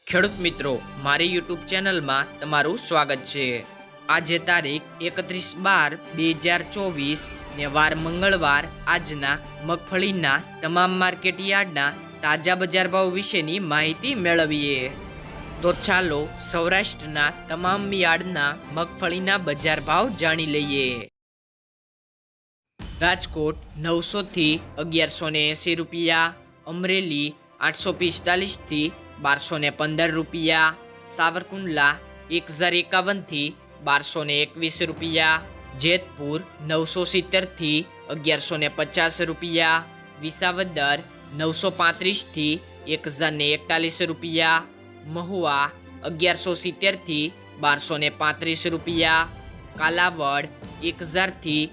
ખેડૂત મિત્રો, મારી યુટ્યુબ ચેનલમાં તમારું સ્વાગત છે। આજે તારીખ 31/12/2024 ને વાર મંગળવાર। આજના મગફળીના તમામ માર્કેટ યાર્ડના તાજા બજાર ભાવ વિશેની માહિતી મેળવીએ। તો ચાલો સૌરાષ્ટ્રના તમામ યાર્ડના મગફળીના બજાર ભાવ જાણી લઈએ। રાજકોટ 900 થી 1180 રૂપિયા, અમરેલી 845 થી 1215 રૂપિયા, સાવરકુંડલા 1051 થી 1221 રૂપિયા, જેતપુર 970 થી 1150 રૂપિયા, વિસાવદર 935 થી 1041 રૂપિયા, મહુવા 1170 થી 1235 રૂપિયા, કાલાવડ 1000 થી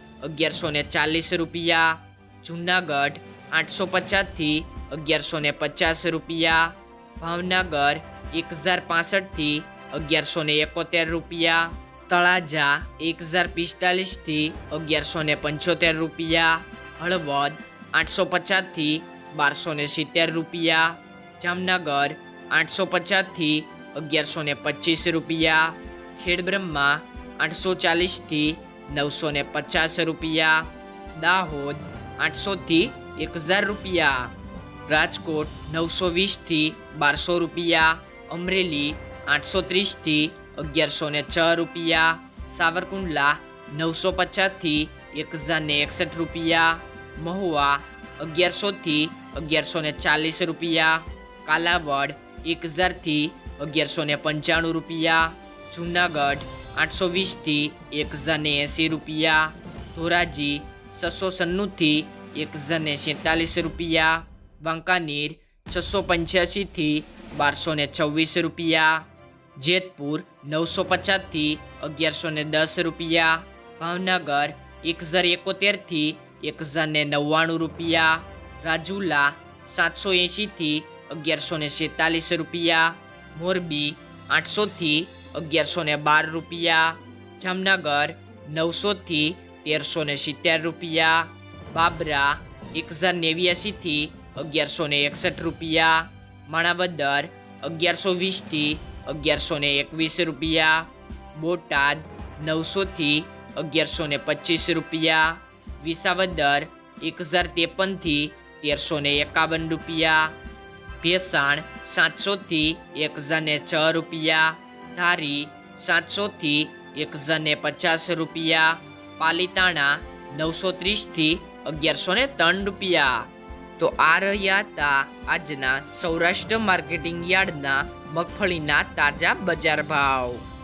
1140 રૂપિયા, જૂનાગઢ 850 થી 1150 રૂપિયા, ભાવનગર 1065 થી 1171 રૂપિયા, તળાજા 1045 થી 1175 રૂપિયા, હળવદ 850 થી 1270 રૂપિયા, જામનગર 850 થી 1125 રૂપિયા, ખેડબ્રહ્મા 840 થી 950 રૂપિયા, દાહોદ 800 થી 1000 રૂપિયા, રાજકોટ 920 થી 1200 રૂપિયા, અમરેલી 830 થી 1106 રૂપિયા, સાવરકુંડલા 950 થી 1061 રૂપિયા, મહુવા 1100 થી 1140 રૂપિયા, કાલાવડ 1000 થી 1195 રૂપિયા, જૂનાગઢ 820 થી 1080 રૂપિયા, ધોરાજી 696 થી 1047 રૂપિયા, વાંકાનેર 685 થી 1226 રૂપિયા, જેતપુર 950 થી 1110 રૂપિયા, ભાવનગર 1071 થી 1099 રૂપિયા, રાજુલા 780 થી 1146 રૂપિયા, મોરબી 800 થી 1112 રૂપિયા, જામનગર 900 થી 1370 રૂપિયા, બાબરા 1089 થી 1161 રૂપિયા, માણાવદર 1120 થી 1121 રૂપિયા, બોટાદ 900 થી 1125 રૂપિયા, વિસાવદર 1053 થી 1351 રૂપિયા, ભેસાણ 700 થી 1006 રૂપિયા, ધારી 700 થી 1050 રૂપિયા, પાલીતાણા 930 થી 1103 રૂપિયા। તો આ રહ્યા હતા આજના સૌરાષ્ટ્ર માર્કેટિંગ યાર્ડના મગફળીના તાજા બજાર ભાવ।